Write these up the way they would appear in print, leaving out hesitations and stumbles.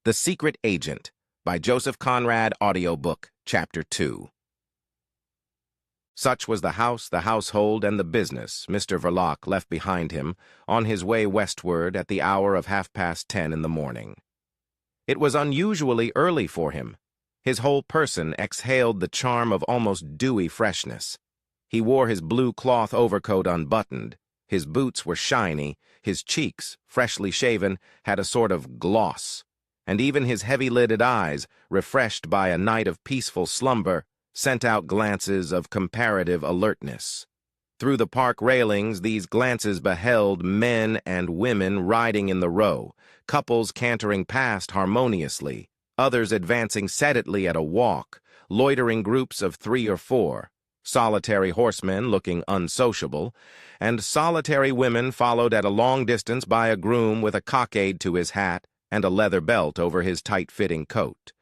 The Secret Agent by Joseph Conrad Audiobook, Chapter 2. Such was the house, the household, and the business Mr. Verlock left behind him on his way westward at the hour of 10:30 in the morning. It was unusually early for him. His whole person exhaled the charm of almost dewy freshness. He wore his blue cloth overcoat unbuttoned. His boots were shiny, his cheeks, freshly shaven, had a sort of gloss, and even his heavy-lidded eyes, refreshed by a night of peaceful slumber, sent out glances of comparative alertness. Through the park railings, these glances beheld men and women riding in the row, couples cantering past harmoniously, others advancing sedately at a walk, loitering groups of 3 or 4, solitary horsemen looking unsociable, and solitary women followed at a long distance by a groom with a cockade to his hat and a leather belt over his tight-fitting coat.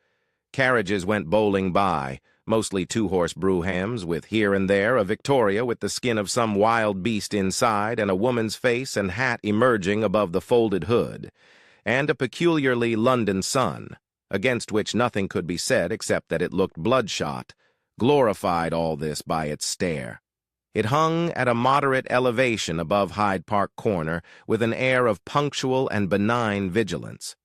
Carriages went bowling by, mostly 2-horse broughams, with here and there a victoria with the skin of some wild beast inside and a woman's face and hat emerging above the folded hood, and a peculiarly London sun, against which nothing could be said except that it looked bloodshot, glorified all this by its stare. It hung at a moderate elevation above Hyde Park Corner with an air of punctual and benign vigilance.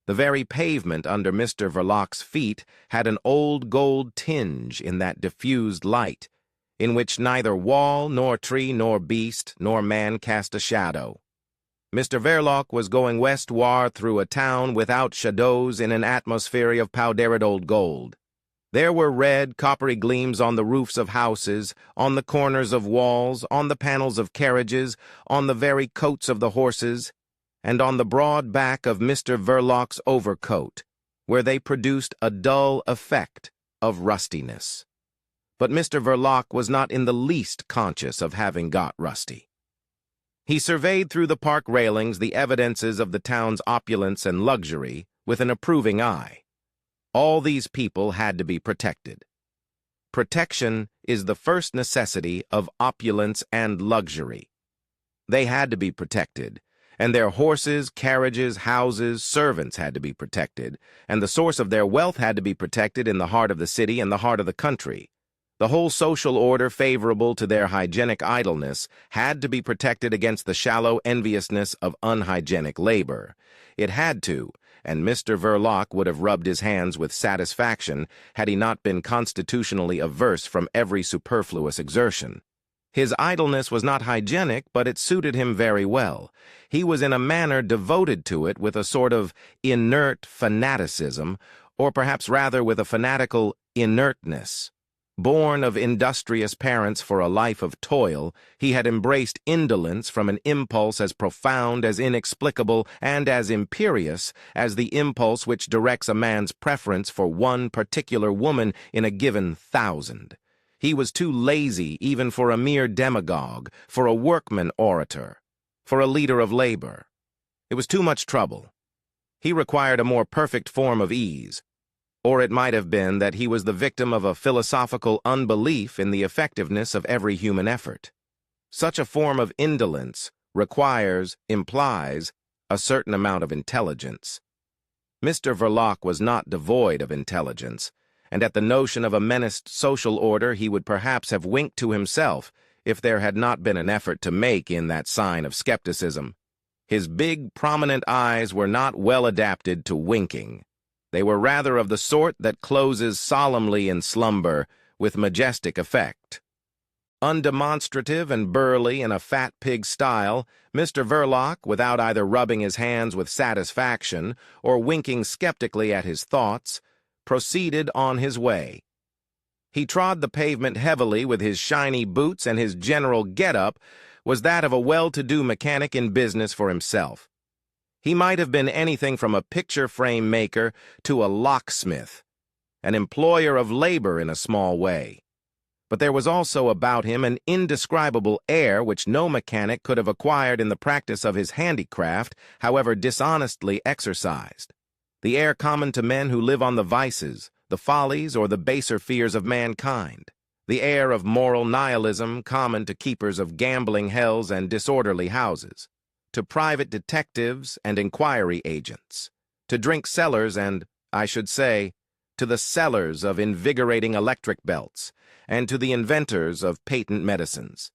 The very pavement under Mr. Verlock's feet had an old gold tinge in that diffused light, in which neither wall, nor tree, nor beast, nor man cast a shadow. Mr. Verlock was going westward through a town without shadows in an atmosphere of powdered old gold. There were red, coppery gleams on the roofs of houses, on the corners of walls, on the panels of carriages, on the very coats of the horses, and on the broad back of Mr. Verlock's overcoat, where they produced a dull effect of rustiness. But Mr. Verlock was not in the least conscious of having got rusty. He surveyed through the park railings the evidences of the town's opulence and luxury with an approving eye. All these people had to be protected. Protection is the first necessity of opulence and luxury. They had to be protected, and their horses, carriages, houses, servants had to be protected, and the source of their wealth had to be protected in the heart of the city and the heart of the country. The whole social order favorable to their hygienic idleness had to be protected against the shallow enviousness of unhygienic labor. It had to, and Mr. Verlock would have rubbed his hands with satisfaction had he not been constitutionally averse from every superfluous exertion. His idleness was not hygienic, but it suited him very well. He was in a manner devoted to it with a sort of inert fanaticism, or perhaps rather with a fanatical inertness. Born of industrious parents for a life of toil, he had embraced indolence from an impulse as profound, as inexplicable, and as imperious as the impulse which directs a man's preference for one particular woman in a given 1,000. He was too lazy even for a mere demagogue, for a workman orator, for a leader of labor. It was too much trouble. He required a more perfect form of ease. Or it might have been that he was the victim of a philosophical unbelief in the effectiveness of every human effort. Such a form of indolence implies a certain amount of intelligence. Mr. Verlock was not devoid of intelligence, and at the notion of a menaced social order he would perhaps have winked to himself if there had not been an effort to make in that sign of skepticism. His big, prominent eyes were not well adapted to winking. They were rather of the sort that closes solemnly in slumber with majestic effect. Undemonstrative and burly in a fat pig style, Mr. Verlock, without either rubbing his hands with satisfaction or winking skeptically at his thoughts, proceeded on his way. He trod the pavement heavily with his shiny boots, and his general get-up was that of a well-to-do mechanic in business for himself. He might have been anything from a picture frame maker to a locksmith, an employer of labor in a small way. But there was also about him an indescribable air which no mechanic could have acquired in the practice of his handicraft, however dishonestly exercised. The air common to men who live on the vices, the follies, or the baser fears of mankind. The air of moral nihilism common to keepers of gambling hells and disorderly houses, to private detectives and inquiry agents, to drink cellars and, I should say, to the sellers of invigorating electric belts, and to the inventors of patent medicines.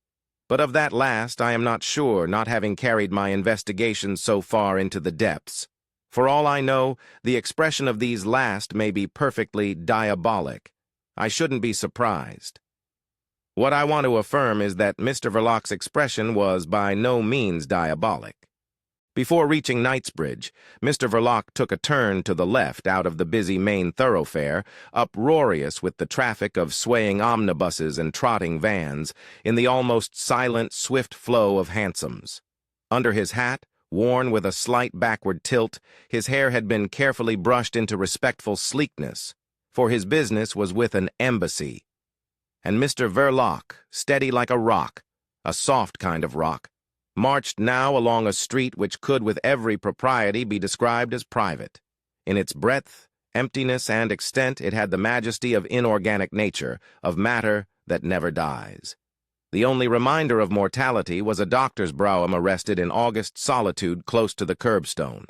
But of that last I am not sure, not having carried my investigations so far into the depths. For all I know, the expression of these last may be perfectly diabolic. I shouldn't be surprised. What I want to affirm is that Mr. Verlock's expression was by no means diabolic. Before reaching Knightsbridge, Mr. Verlock took a turn to the left out of the busy main thoroughfare, uproarious with the traffic of swaying omnibuses and trotting vans, in the almost silent, swift flow of hansoms. Under his hat, worn with a slight backward tilt, his hair had been carefully brushed into respectful sleekness, for his business was with an embassy. And Mr. Verlock, steady like a rock, a soft kind of rock, marched now along a street which could with every propriety be described as private. In its breadth, emptiness, and extent it had the majesty of inorganic nature, of matter that never dies. The only reminder of mortality was a doctor's brougham arrested in August solitude close to the curbstone.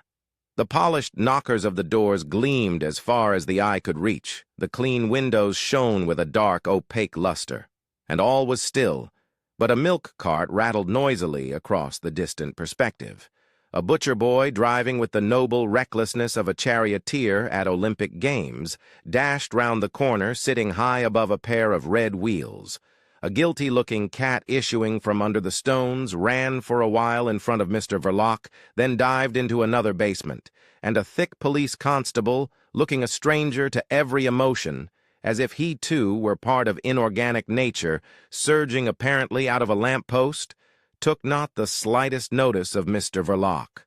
The polished knockers of the doors gleamed as far as the eye could reach, the clean windows shone with a dark, opaque luster, and all was still, but a milk cart rattled noisily across the distant perspective. A butcher boy, driving with the noble recklessness of a charioteer at Olympic Games, dashed round the corner, sitting high above a pair of red wheels. A guilty-looking cat issuing from under the stones ran for a while in front of Mr. Verlock, then dived into another basement, and a thick police constable, looking a stranger to every emotion, as if he too were part of inorganic nature, surging apparently out of a lamp-post, took not the slightest notice of Mr. Verlock.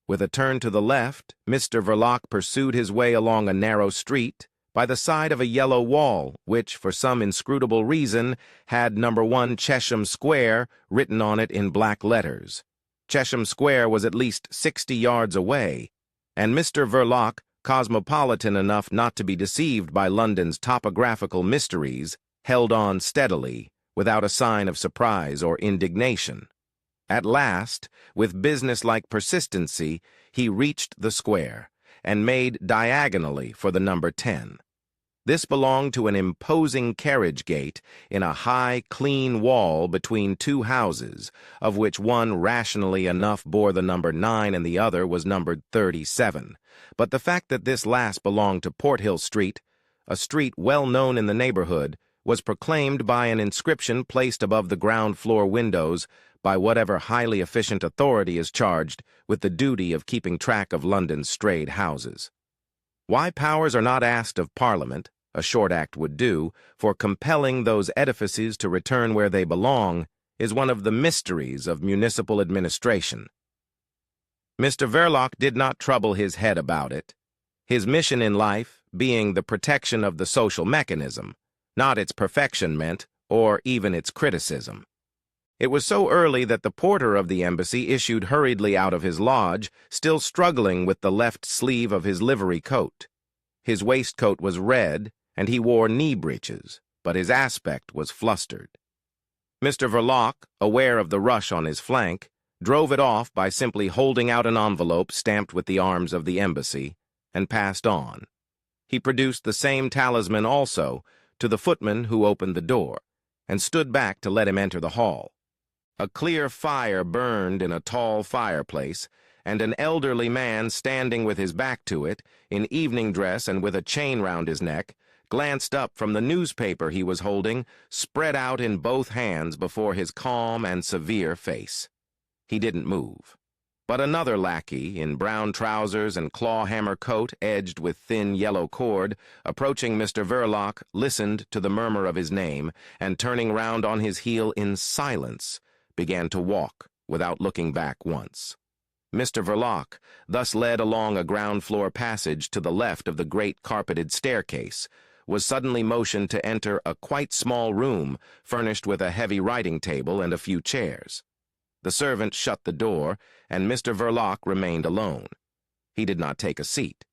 With a turn to the left, Mr. Verlock pursued his way along a narrow street, by the side of a yellow wall, which, for some inscrutable reason, had No. 1 Chesham Square written on it in black letters. Chesham Square was at least 60 yards away, and Mr. Verlock, cosmopolitan enough not to be deceived by London's topographical mysteries, held on steadily, without a sign of surprise or indignation. At last, with businesslike persistency, he reached the square, and made diagonally for the No. 10. This belonged to an imposing carriage gate in a high, clean wall between two houses, of which one rationally enough bore the No. 9 and the other was numbered 37. But the fact that this last belonged to Porthill Street, a street well known in the neighborhood, was proclaimed by an inscription placed above the ground-floor windows by whatever highly efficient authority is charged with the duty of keeping track of London's strayed houses. Why powers are not asked of Parliament, a short act would do, for compelling those edifices to return where they belong, is one of the mysteries of municipal administration. Mr. Verlock did not trouble his head about it, his mission in life being the protection of the social mechanism, not its perfectionment or even its criticism. It was so early that the porter of the embassy issued hurriedly out of his lodge, still struggling with the left sleeve of his livery coat. His waistcoat was red, and he wore knee breeches, but his aspect was flustered. Mr. Verlock, aware of the rush on his flank, drove it off by simply holding out an envelope stamped with the arms of the embassy, and passed on. He produced the same talisman also to the footman who opened the door, and stood back to let him enter the hall. A clear fire burned in a tall fireplace, and an elderly man standing with his back to it, in evening dress and with a chain round his neck, glanced up from the newspaper he was holding, spread out in both hands before his calm and severe face. He didn't move. But another lackey, in brown trousers and claw-hammer coat edged with thin yellow cord, approaching Mr. Verlock, listened to the murmur of his name, and turning round on his heel in silence, began to walk, without looking back once. Mr. Verlock, thus led along a ground-floor passage to the left of the great carpeted staircase, was suddenly motioned to enter a quite small room furnished with a heavy writing table and a few chairs. The servant shut the door, and Mr. Verlock remained alone. He did not take a seat.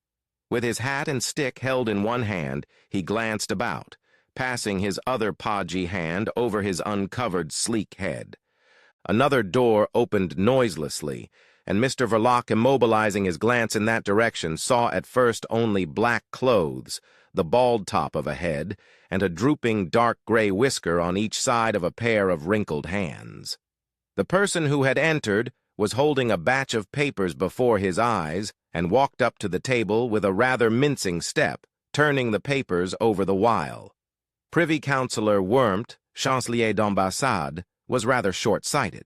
With his hat and stick held in one hand, he glanced about, passing his other podgy hand over his uncovered sleek head. Another door opened noiselessly, and Mr. Verlock, immobilizing his glance in that direction, saw at first only black clothes, the bald top of a head, and a drooping dark gray whisker on each side of a pair of wrinkled hands. The person who had entered was holding a batch of papers before his eyes and walked up to the table with a rather mincing step, turning the papers over the while. Privy Councillor Worm, Chancelier d'Ambassade, was rather short-sighted.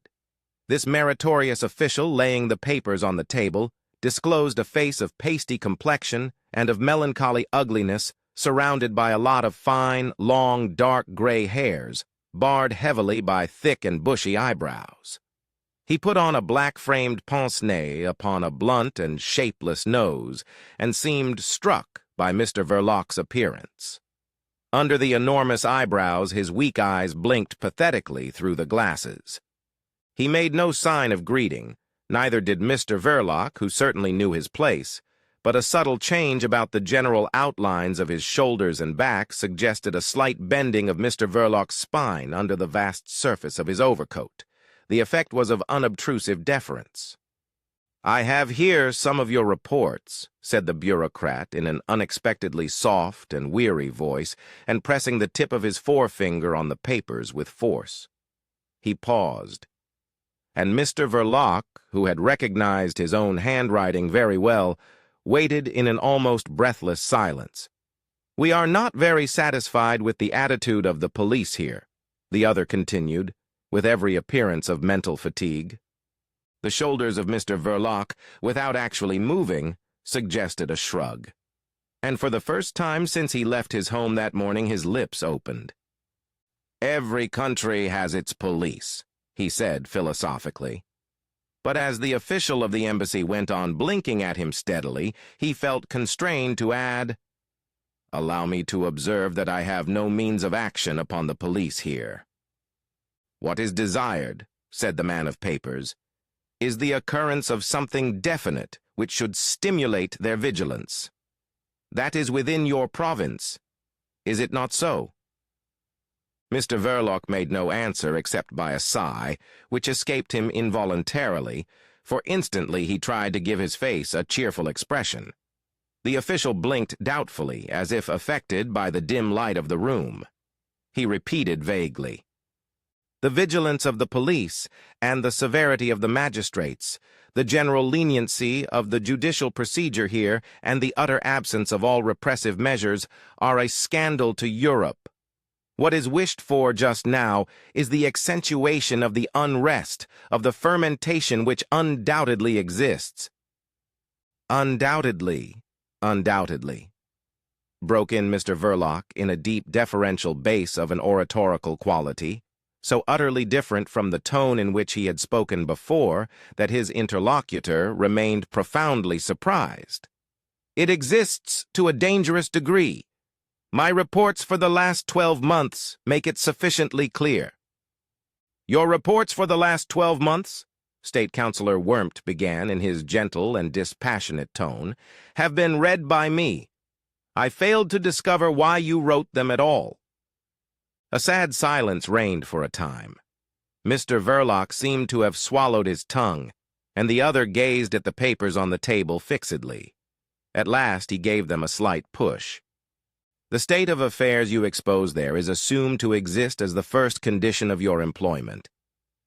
This meritorious official, laying the papers on the table, disclosed a face of pasty complexion and of melancholy ugliness, surrounded by a lot of fine, long, dark gray hairs, barred heavily by thick and bushy eyebrows. He put on a black-framed pince-nez upon a blunt and shapeless nose, and seemed struck by Mr. Verlock's appearance. Under the enormous eyebrows, his weak eyes blinked pathetically through the glasses. He made no sign of greeting, neither did Mr. Verlock, who certainly knew his place, but a subtle change about the general outlines of his shoulders and back suggested a slight bending of Mr. Verlock's spine under the vast surface of his overcoat. The effect was of unobtrusive deference. "I have here some of your reports," said the bureaucrat in an unexpectedly soft and weary voice, and pressing the tip of his forefinger on the papers with force. He paused, and Mr. Verlock, who had recognized his own handwriting very well, waited in an almost breathless silence. "We are not very satisfied with the attitude of the police here," the other continued, with every appearance of mental fatigue. The shoulders of Mr. Verlock, without actually moving, suggested a shrug. And for the first time since he left his home that morning, his lips opened. "Every country has its police," he said philosophically. But as the official of the embassy went on blinking at him steadily, he felt constrained to add, "Allow me to observe that I have no means of action upon the police here." "What is desired," said the man of papers, "is the occurrence of something definite which should stimulate their vigilance. That is within your province. Is it not so?" Mr. Verlock made no answer except by a sigh, which escaped him involuntarily, for instantly he tried to give his face a cheerful expression. The official blinked doubtfully, as if affected by the dim light of the room. He repeated vaguely, "The vigilance of the police and the severity of the magistrates, the general leniency of the judicial procedure here, and the utter absence of all repressive measures are a scandal to Europe. What is wished for just now is the accentuation of the unrest, of the fermentation which undoubtedly exists." "Undoubtedly, undoubtedly," broke in Mr. Verlock in a deep deferential bass of an oratorical quality, so utterly different from the tone in which he had spoken before that his interlocutor remained profoundly surprised. "It exists to a dangerous degree. My reports for the last 12 months make it sufficiently clear." "Your reports for the last 12 months," State Councillor Worm began in his gentle and dispassionate tone, "have been read by me. I failed to discover why you wrote them at all." A sad silence reigned for a time. Mr. Verlock seemed to have swallowed his tongue, and the other gazed at the papers on the table fixedly. At last he gave them a slight push. "The state of affairs you expose there is assumed to exist as the first condition of your employment.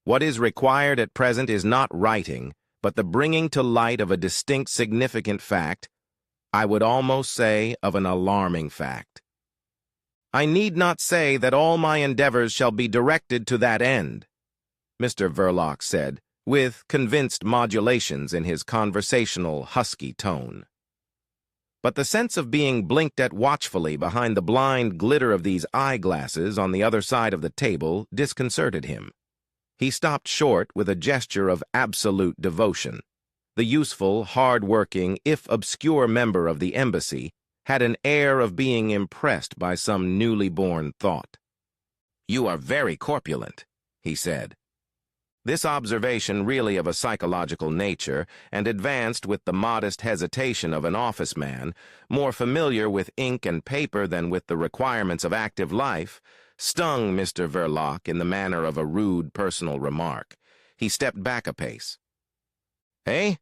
What is required at present is not writing, but the bringing to light of a distinct significant fact, I would almost say of an alarming fact. I need not say that all my endeavors shall be directed to that end," Mr. Verlock said, with convinced modulations in his conversational, husky tone. But the sense of being blinked at watchfully behind the blind glitter of these eyeglasses on the other side of the table disconcerted him. He stopped short with a gesture of absolute devotion. The useful, hard-working, if obscure member of the embassy had an air of being impressed by some newly born thought. "You are very corpulent," he said. This observation, really of a psychological nature, and advanced with the modest hesitation of an office man, more familiar with ink and paper than with the requirements of active life, stung Mr. Verlock in the manner of a rude personal remark. He stepped back a pace. "Eh?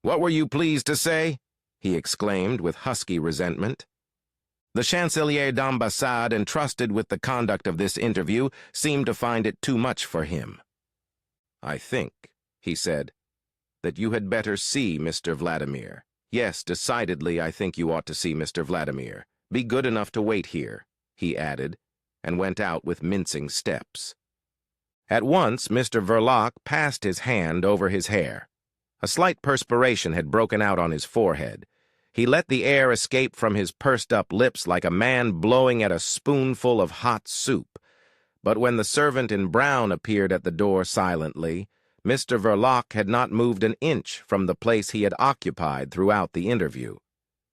What were you pleased to say?" he exclaimed with husky resentment. The Chancelier d'Ambassade, entrusted with the conduct of this interview, seemed to find it too much for him. "I think," he said, "that you had better see Mr. Vladimir. Yes, decidedly, I think you ought to see Mr. Vladimir. Be good enough to wait here," he added, and went out with mincing steps. At once, Mr. Verlock passed his hand over his hair. A slight perspiration had broken out on his forehead. He let the air escape from his pursed-up lips like a man blowing at a spoonful of hot soup. But when the servant in brown appeared at the door silently, Mr. Verlock had not moved an inch from the place he had occupied throughout the interview.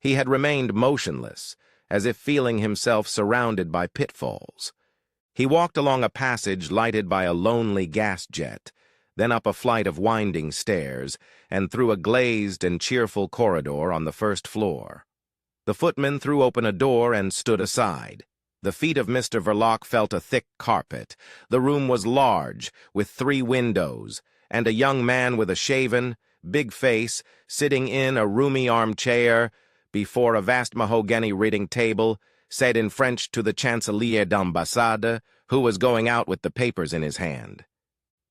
He had remained motionless, as if feeling himself surrounded by pitfalls. He walked along a passage lighted by a lonely gas jet, then up a flight of winding stairs, and through a glazed and cheerful corridor on the first floor. The footman threw open a door and stood aside. The feet of Mr. Verlock felt a thick carpet. The room was large, with 3 windows, and a young man with a shaven, big face, sitting in a roomy armchair before a vast mahogany reading table, said in French to the Chancelier d'Ambassade, who was going out with the papers in his hand,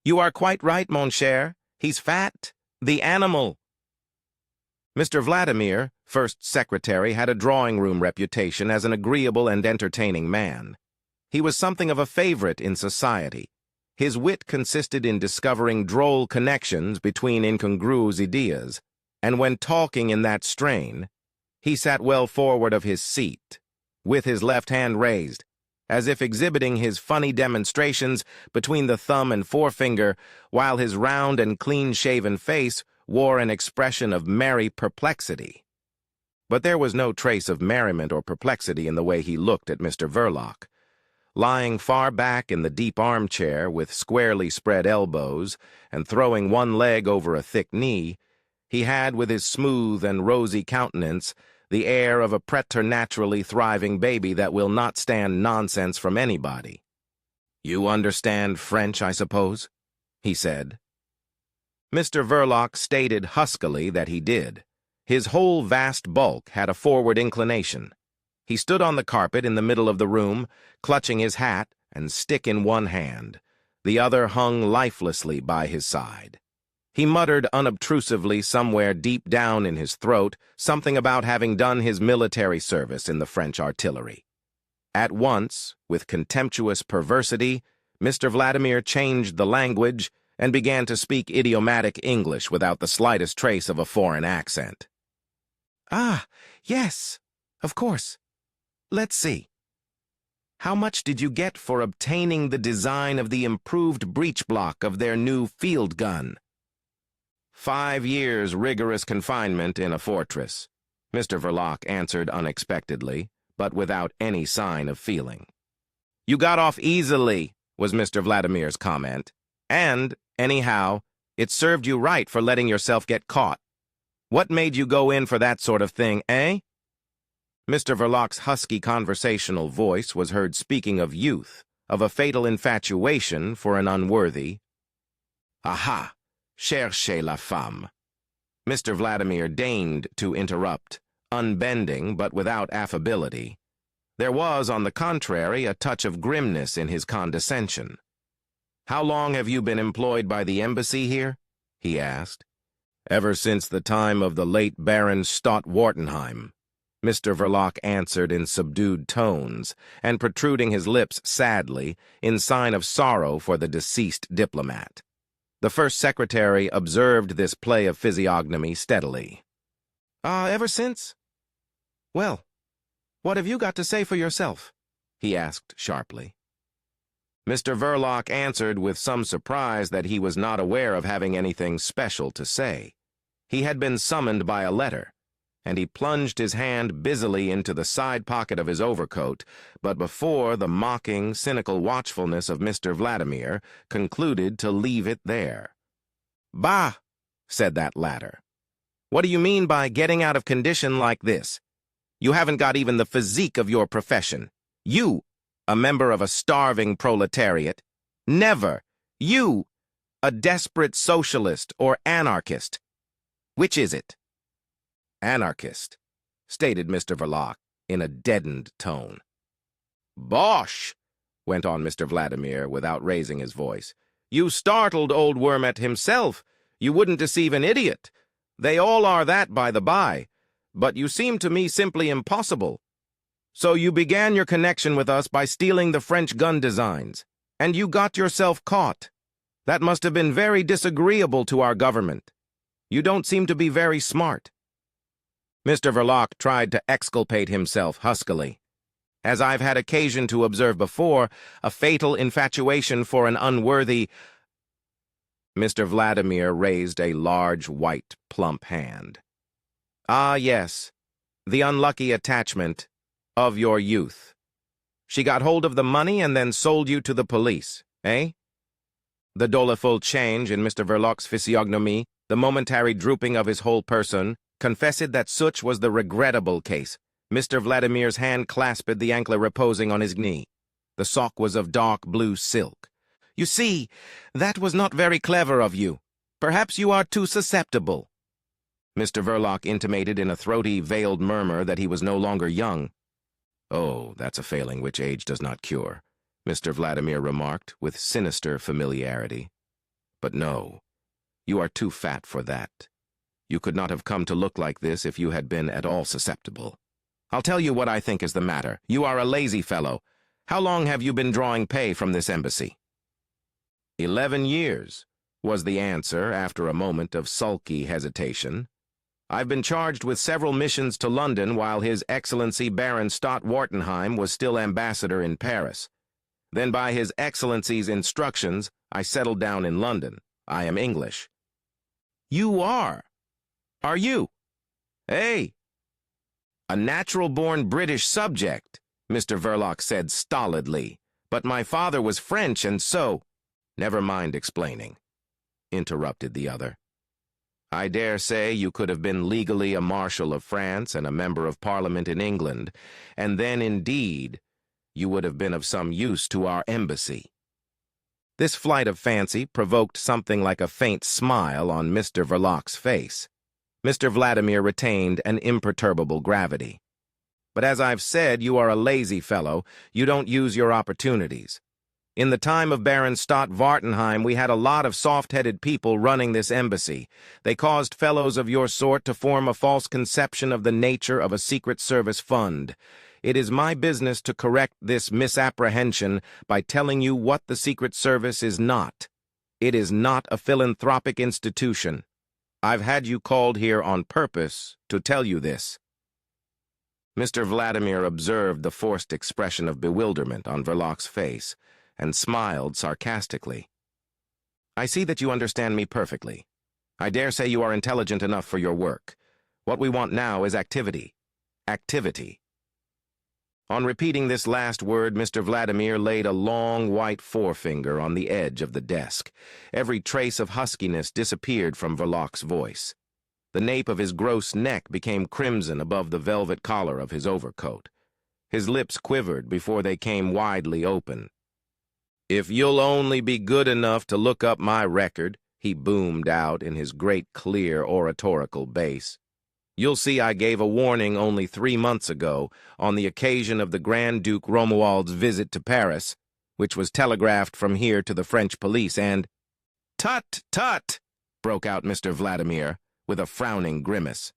"You are quite right, mon cher. He's fat. The animal." Mr. Vladimir, first secretary, had a drawing-room reputation as an agreeable and entertaining man. He was something of a favorite in society. His wit consisted in discovering droll connections between incongruous ideas, and when talking in that strain, he sat well forward of his seat, with his left hand raised, as if exhibiting his funny demonstrations between the thumb and forefinger, while his round and clean-shaven face wore an expression of merry perplexity. But there was no trace of merriment or perplexity in the way he looked at Mr. Verlock. Lying far back in the deep armchair with squarely spread elbows and throwing one leg over a thick knee, he had, with his smooth and rosy countenance, the air of a preternaturally thriving baby that will not stand nonsense from anybody. "You understand French, I suppose?" he said. Mr. Verlock stated huskily that he did. His whole vast bulk had a forward inclination. He stood on the carpet in the middle of the room, clutching his hat and stick in one hand. The other hung lifelessly by his side. He muttered unobtrusively somewhere deep down in his throat something about having done his military service in the French artillery. At once, with contemptuous perversity, Mr. Vladimir changed the language and began to speak idiomatic English without the slightest trace of a foreign accent. "Ah, yes, of course. Let's see. How much did you get for obtaining the design of the improved breech block of their new field gun?" 5 years rigorous confinement in a fortress," Mr. Verlock answered unexpectedly, but without any sign of feeling. "You got off easily," was Mr. Vladimir's comment. "And, anyhow, it served you right for letting yourself get caught. What made you go in for that sort of thing, eh?" Mr. Verlock's husky conversational voice was heard speaking of youth, of a fatal infatuation for an unworthy. "Aha! Cherchez la femme." Mr. Vladimir deigned to interrupt, unbending but without affability. There was, on the contrary, a touch of grimness in his condescension. "How long have you been employed by the embassy here?" he asked. "Ever since the time of the late Baron Stott-Wartenheim," Mr. Verlock answered in subdued tones, and protruding his lips sadly, in sign of sorrow for the deceased diplomat. The first secretary observed this play of physiognomy steadily. Ever since? Well, what have you got to say for yourself?" he asked sharply. Mr. Verlock answered with some surprise that he was not aware of having anything special to say. He had been summoned by a letter, and he plunged his hand busily into the side pocket of his overcoat, but before the mocking, cynical watchfulness of Mr. Vladimir, concluded to leave it there. "Bah!" said that latter. "What do you mean by getting out of condition like this? You haven't got even the physique of your profession. You, a member of a starving proletariat. Never! You, a desperate socialist or anarchist. Which is it? Anarchist, stated Mr. Verlock in a deadened tone. Bosh! Went on Mr. Vladimir without raising his voice. You startled old Wormet himself. You wouldn't deceive an idiot. They all are that, by the by. But you seem to me simply impossible. So you began your connection with us by stealing the French gun designs, and you got yourself caught. That must have been very disagreeable to our government. You don't seem to be very smart. Mr. Verlock tried to exculpate himself huskily. As I've had occasion to observe before, a fatal infatuation for an unworthy... Mr. Vladimir raised a large, white, plump hand. Ah, yes, the unlucky attachment of your youth. She got hold of the money and then sold you to the police, eh? The doleful change in Mr. Verlock's physiognomy, the momentary drooping of his whole person, confessed that such was the regrettable case. Mr. Vladimir's hand clasped the anklet reposing on his knee. The sock was of dark blue silk. You see, that was not very clever of you. Perhaps you are too susceptible. Mr. Verlock intimated in a throaty, veiled murmur that he was no longer young. Oh, that's a failing which age does not cure, Mr. Vladimir remarked with sinister familiarity. But no, you are too fat for that. You could not have come to look like this if you had been at all susceptible. I'll tell you what I think is the matter. You are a lazy fellow. How long have you been drawing pay from this embassy? 11 years, was the answer after a moment of sulky hesitation. I've been charged with several missions to London while His Excellency Baron Stott-Wartenheim was still ambassador in Paris. Then by His Excellency's instructions, I settled down in London. I am English. You are? Are you? Hey! A natural-born British subject, Mr. Verlock said stolidly. But my father was French and so... Never mind explaining, interrupted the other. I dare say you could have been legally a Marshal of France and a Member of Parliament in England, and then, indeed, you would have been of some use to our embassy. This flight of fancy provoked something like a faint smile on Mr. Verlock's face. Mr. Vladimir retained an imperturbable gravity. But as I've said, you are a lazy fellow. You don't use your opportunities. In the time of Baron Stott-Wartenheim, we had a lot of soft-headed people running this embassy. They caused fellows of your sort to form a false conception of the nature of a Secret Service fund. It is my business to correct this misapprehension by telling you what the Secret Service is not. It is not a philanthropic institution. I've had you called here on purpose to tell you this. Mr. Vladimir observed the forced expression of bewilderment on Verlock's face, and smiled sarcastically. I see that you understand me perfectly. I dare say you are intelligent enough for your work. What we want now is activity. Activity. On repeating this last word, Mr. Vladimir laid a long white forefinger on the edge of the desk. Every trace of huskiness disappeared from Verlock's voice. The nape of his gross neck became crimson above the velvet collar of his overcoat. His lips quivered before they came widely open. If you'll only be good enough to look up my record, he boomed out in his great clear oratorical bass, you'll see I gave a warning only 3 months ago on the occasion of the Grand Duke Romuald's visit to Paris, which was telegraphed from here to the French police, and... Tut, tut, broke out Mr. Vladimir, with a frowning grimace.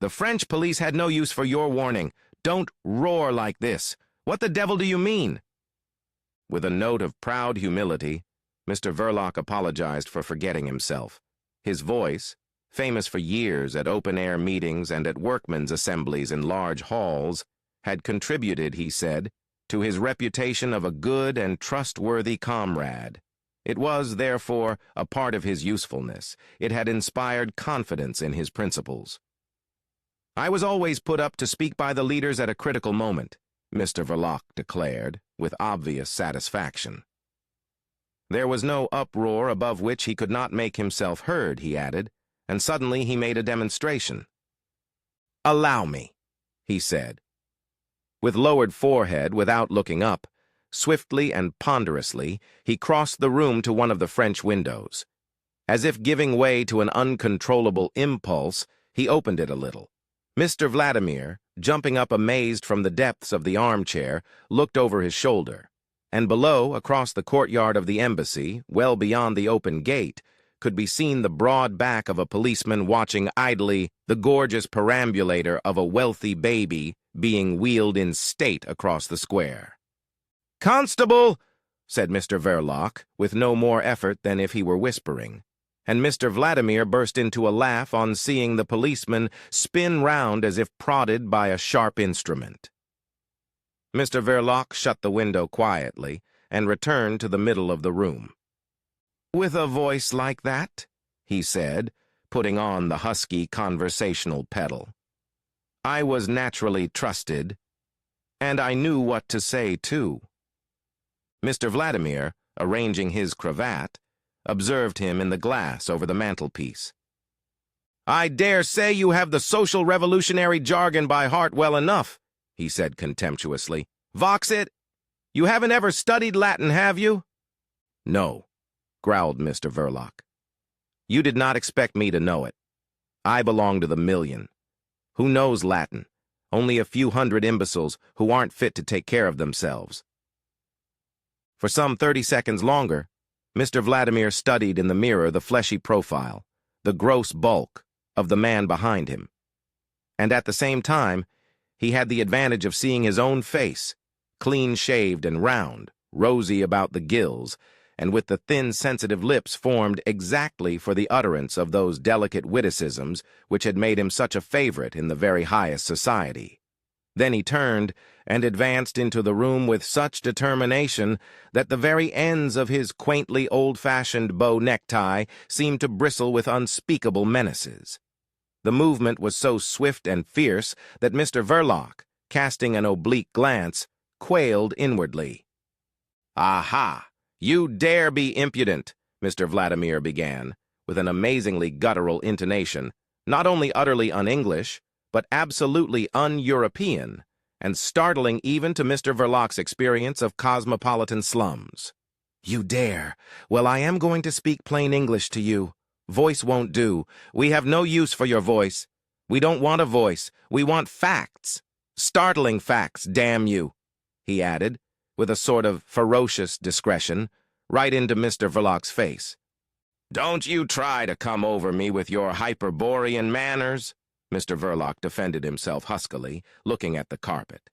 The French police had no use for your warning. Don't roar like this. What the devil do you mean? With a note of proud humility, Mr. Verlock apologized for forgetting himself. His voice, famous for years at open-air meetings and at workmen's assemblies in large halls, had contributed, he said, to his reputation of a good and trustworthy comrade. It was, therefore, a part of his usefulness. It had inspired confidence in his principles. I was always put up to speak by the leaders at a critical moment, Mr. Verlock declared, with obvious satisfaction. There was no uproar above which he could not make himself heard, he added, and suddenly he made a demonstration. Allow me, he said. With lowered forehead, without looking up, swiftly and ponderously, he crossed the room to one of the French windows. As if giving way to an uncontrollable impulse, he opened it a little. Mr. Vladimir, jumping up amazed from the depths of the armchair, looked over his shoulder, and below, across the courtyard of the embassy, well beyond the open gate, could be seen the broad back of a policeman watching idly the gorgeous perambulator of a wealthy baby being wheeled in state across the square. "Constable!" said Mr. Verlock, with no more effort than if he were whispering, and Mr. Vladimir burst into a laugh on seeing the policeman spin round as if prodded by a sharp instrument. Mr. Verlock shut the window quietly and returned to the middle of the room. "With a voice like that?" he said, putting on the husky conversational pedal. "I was naturally trusted, and I knew what to say, too." Mr. Vladimir, arranging his cravat, observed him in the glass over the mantelpiece. "I dare say you have the social revolutionary jargon by heart well enough," he said contemptuously. "Vox it! You haven't ever studied Latin, have you?" "No," growled Mr. Verlock. "You did not expect me to know it. I belong to the million. Who knows Latin? Only a few hundred imbeciles who aren't fit to take care of themselves." For some 30 seconds longer, Mr. Vladimir studied in the mirror the fleshy profile, the gross bulk, of the man behind him. And at the same time, he had the advantage of seeing his own face, clean-shaved and round, rosy about the gills, and with the thin, sensitive lips formed exactly for the utterance of those delicate witticisms which had made him such a favorite in the very highest society. Then he turned and advanced into the room with such determination that the very ends of his quaintly old-fashioned bow necktie seemed to bristle with unspeakable menaces. The movement was so swift and fierce that Mr. Verlock, casting an oblique glance, quailed inwardly. "Aha! You dare be impudent," Mr. Vladimir began, with an amazingly guttural intonation, not only utterly un-English, but absolutely un-European, and startling even to Mr. Verlock's experience of cosmopolitan slums. "You dare? Well, I am going to speak plain English to you. Voice won't do. We have no use for your voice. We don't want a voice. We want facts. Startling facts, damn you," he added, with a sort of ferocious discretion, right into Mr. Verlock's face. "Don't you try to come over me with your Hyperborean manners," Mr. Verlock defended himself huskily, looking at the carpet.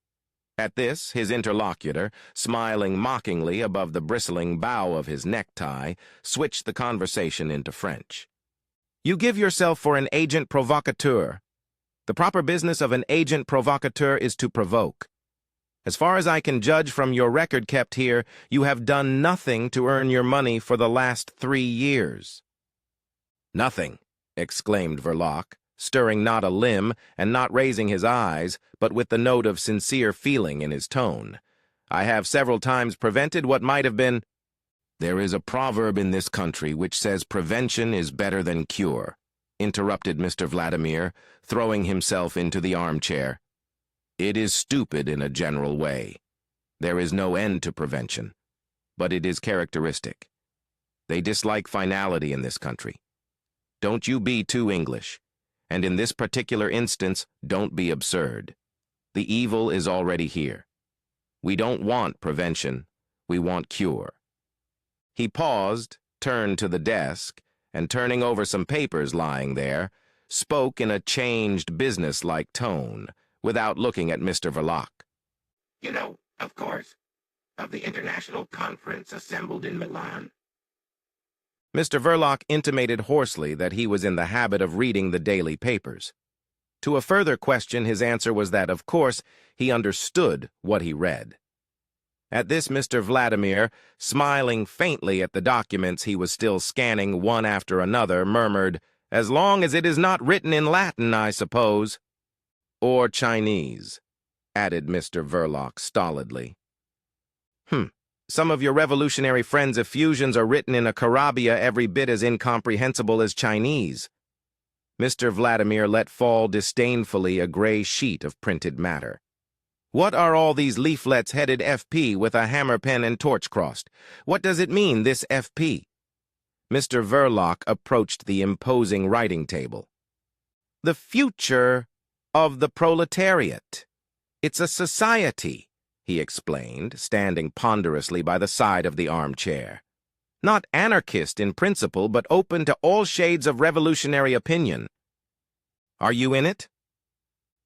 At this, his interlocutor, smiling mockingly above the bristling bow of his necktie, switched the conversation into French. "You give yourself for an agent provocateur. The proper business of an agent provocateur is to provoke. As far as I can judge from your record kept here, you have done nothing to earn your money for the last 3 years. "Nothing," exclaimed Verlock, stirring not a limb and not raising his eyes, but with the note of sincere feeling in his tone. "I have several times prevented what might have been—" "There is a proverb in this country which says prevention is better than cure," interrupted Mr. Vladimir, throwing himself into the armchair. "It is stupid in a general way. There is no end to prevention, but it is characteristic. They dislike finality in this country. Don't you be too English. And in this particular instance, don't be absurd. The evil is already here. We don't want prevention, we want cure." He paused, turned to the desk, and turning over some papers lying there, spoke in a changed business-like tone, without looking at Mr. Verlock. "You know, of course, of the international conference assembled in Milan." Mr. Verlock intimated hoarsely that he was in the habit of reading the daily papers. To a further question, his answer was that, of course, he understood what he read. At this, Mr. Vladimir, smiling faintly at the documents he was still scanning one after another, murmured, "As long as it is not written in Latin, I suppose." "Or Chinese," added Mr. Verlock stolidly. Some of your revolutionary friends' effusions are written in a charabia every bit as incomprehensible as Chinese." Mr. Vladimir let fall disdainfully a gray sheet of printed matter. "What are all these leaflets headed FP with a hammer pen and torch crossed? What does it mean, this FP?" Mr. Verlock approached the imposing writing table. "The future of the proletariat. It's a society," he explained, standing ponderously by the side of the armchair. "Not anarchist in principle, but open to all shades of revolutionary opinion. Are you in it?"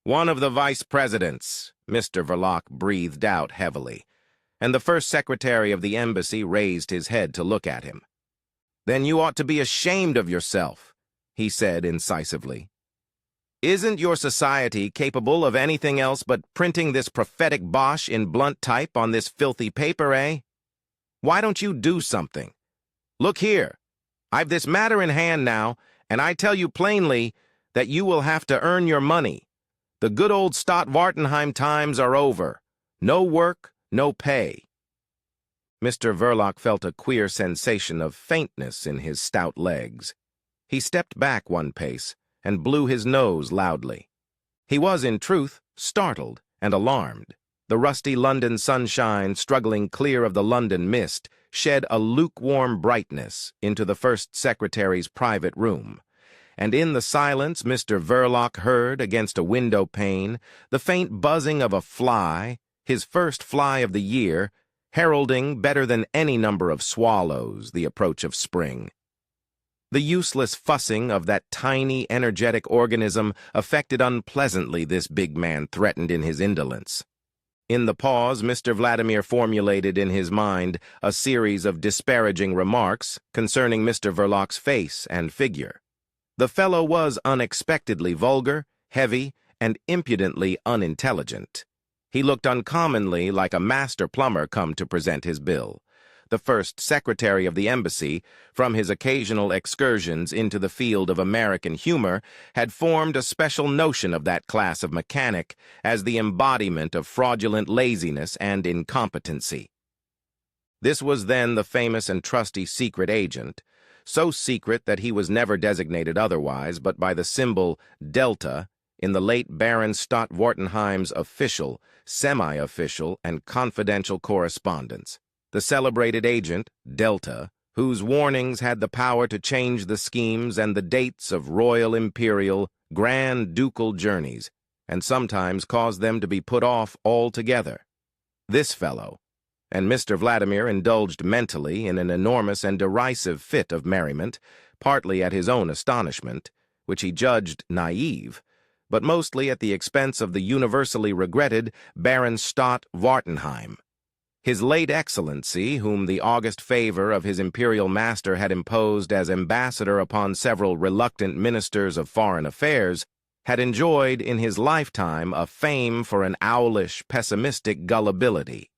"One of the vice presidents," Mr. Verlock breathed out heavily, and the first secretary of the embassy raised his head to look at him. "Then you ought to be ashamed of yourself," he said incisively. "Isn't your society capable of anything else but printing this prophetic bosh in blunt type on this filthy paper, eh? Why don't you do something? Look here, I've this matter in hand now, and I tell you plainly that you will have to earn your money. The good old Stott-Wartenheim times are over. No work, no pay." Mr. Verlock felt a queer sensation of faintness in his stout legs. He stepped back one pace and blew his nose loudly. He was, in truth, startled and alarmed. The rusty London sunshine, struggling clear of the London mist, shed a lukewarm brightness into the first secretary's private room, and in the silence Mr. Verlock heard, against a window pane, the faint buzzing of a fly, his first fly of the year, heralding better than any number of swallows the approach of spring. The useless fussing of that tiny, energetic organism affected unpleasantly this big man threatened in his indolence. In the pause, Mr. Vladimir formulated in his mind a series of disparaging remarks concerning Mr. Verlock's face and figure. The fellow was unexpectedly vulgar, heavy, and impudently unintelligent. He looked uncommonly like a master plumber come to present his bill. The first secretary of the embassy, from his occasional excursions into the field of American humor, had formed a special notion of that class of mechanic as the embodiment of fraudulent laziness and incompetency. This was then the famous and trusty secret agent, so secret that he was never designated otherwise but by the symbol delta in the late Baron Stott-Wartenheim's official, semi-official, and confidential correspondence. The celebrated agent, Delta, whose warnings had the power to change the schemes and the dates of royal, imperial, grand ducal journeys, and sometimes cause them to be put off altogether. This fellow, and Mr. Vladimir indulged mentally in an enormous and derisive fit of merriment, partly at his own astonishment, which he judged naive, but mostly at the expense of the universally regretted Baron Stott-Wartenheim. His late excellency, whom the august favor of his imperial master had imposed as ambassador upon several reluctant ministers of foreign affairs, had enjoyed in his lifetime a fame for an owlish, pessimistic gullibility.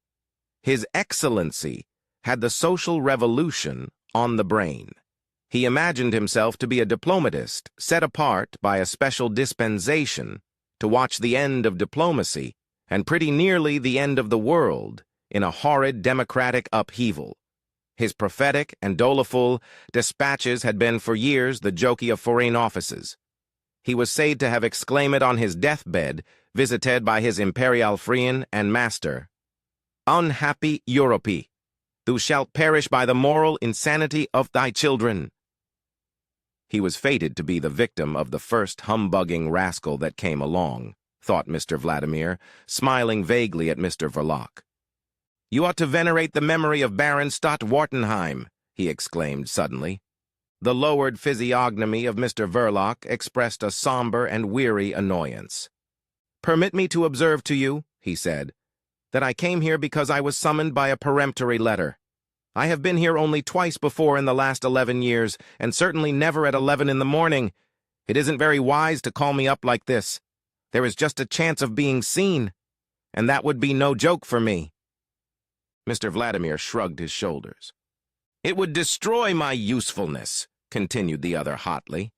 His excellency had the social revolution on the brain. He imagined himself to be a diplomatist set apart by a special dispensation to watch the end of diplomacy and pretty nearly the end of the world in a horrid democratic upheaval. His prophetic and doleful dispatches had been for years the jockey of foreign offices. He was said to have exclaimed on his deathbed, visited by his imperial friend and master, "Unhappy Europe, thou shalt perish by the moral insanity of thy children." He was fated to be the victim of the first humbugging rascal that came along, thought Mr. Vladimir, smiling vaguely at Mr. Verlock. "You ought to venerate the memory of Baron Stott-Wartenheim," he exclaimed suddenly. The lowered physiognomy of Mr. Verlock expressed a somber and weary annoyance. "Permit me to observe to you," he said, "that I came here because I was summoned by a peremptory letter. I have been here only twice before in the last 11 years, and certainly never at 11 in the morning. It isn't very wise to call me up like this. There is just a chance of being seen, and that would be no joke for me." Mr. Vladimir shrugged his shoulders. "It would destroy my usefulness," continued the other hotly.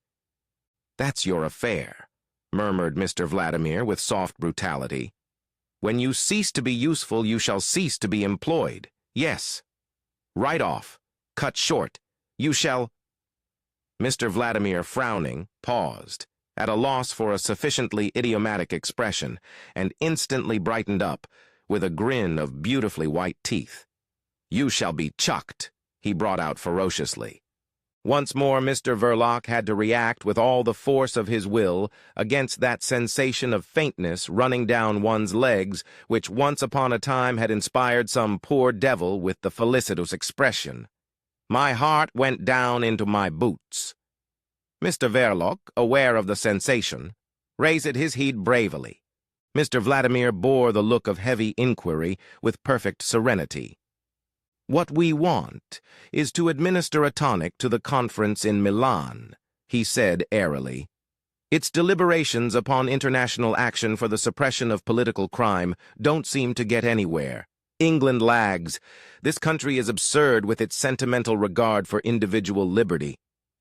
"That's your affair," murmured Mr. Vladimir with soft brutality. "When you cease to be useful, you shall cease to be employed. Yes. Right off. Cut short. You shall—" Mr. Vladimir, frowning, paused, at a loss for a sufficiently idiomatic expression, and instantly brightened up, with a grin of beautifully white teeth. "You shall be chucked," he brought out ferociously. Once more Mr. Verlock had to react with all the force of his will against that sensation of faintness running down one's legs which once upon a time had inspired some poor devil with the felicitous expression, "My heart went down into my boots." Mr. Verlock, aware of the sensation, raised his head bravely. Mr. Vladimir bore the look of heavy inquiry with perfect serenity. "What we want is to administer a tonic to the conference in Milan," he said airily. "Its deliberations upon international action for the suppression of political crime don't seem to get anywhere. England lags. This country is absurd with its sentimental regard for individual liberty.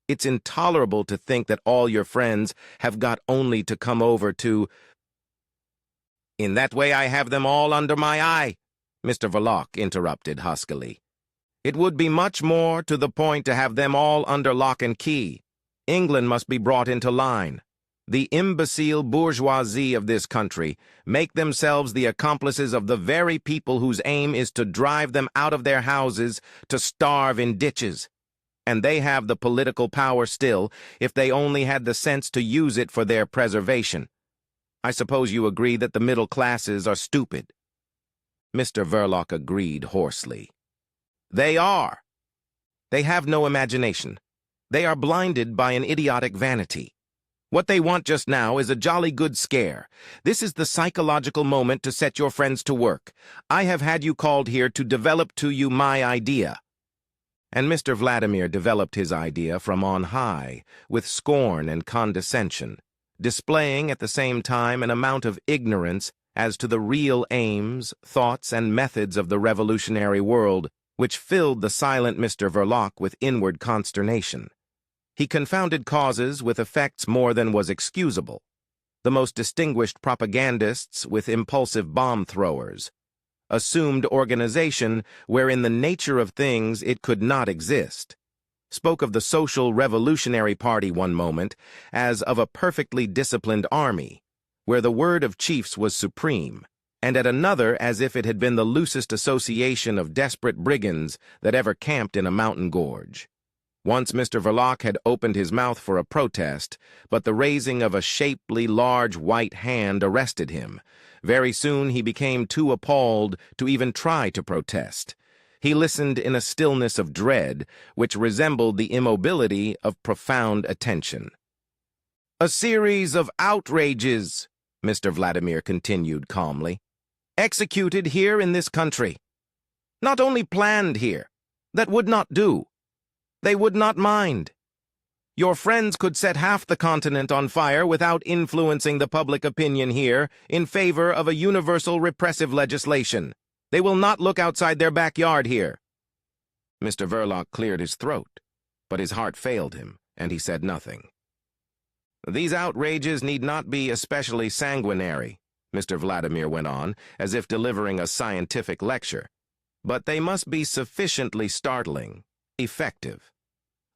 It's intolerable to think that all your friends have got only to come over to—" "In that way I have them all under my eye," Mr. Verlock interrupted huskily. "It would be much more to the point to have them all under lock and key. England must be brought into line. The imbecile bourgeoisie of this country make themselves the accomplices of the very people whose aim is to drive them out of their houses to starve in ditches. And they have the political power still, if they only had the sense to use it for their preservation. I suppose you agree that the middle classes are stupid." Mr. Verlock agreed hoarsely. "They are. They have no imagination. They are blinded by an idiotic vanity. What they want just now is a jolly good scare. This is the psychological moment to set your friends to work. I have had you called here to develop to you my idea." And Mr. Vladimir developed his idea from on high, with scorn and condescension, displaying at the same time an amount of ignorance as to the real aims, thoughts, and methods of the revolutionary world, which filled the silent Mr. Verlock with inward consternation. He confounded causes with effects more than was excusable, the most distinguished propagandists with impulsive bomb-throwers, assumed organization where in the nature of things it could not exist, spoke of the Social Revolutionary Party one moment as of a perfectly disciplined army, where the word of chiefs was supreme, and at another as if it had been the loosest association of desperate brigands that ever camped in a mountain gorge. Once Mr. Verlock had opened his mouth for a protest, but the raising of a shapely, large white hand arrested him. Very soon he became too appalled to even try to protest. He listened in a stillness of dread, which resembled the immobility of profound attention. "A series of outrages," Mr. Vladimir continued calmly, "executed here in this country. Not only planned here. That would not do. They would not mind. Your friends could set half the continent on fire without influencing the public opinion here in favor of a universal repressive legislation. They will not look outside their backyard here." Mr. Verlock cleared his throat, but his heart failed him, and he said nothing. "These outrages need not be especially sanguinary," Mr. Vladimir went on, as if delivering a scientific lecture, "but they must be sufficiently startling, effective.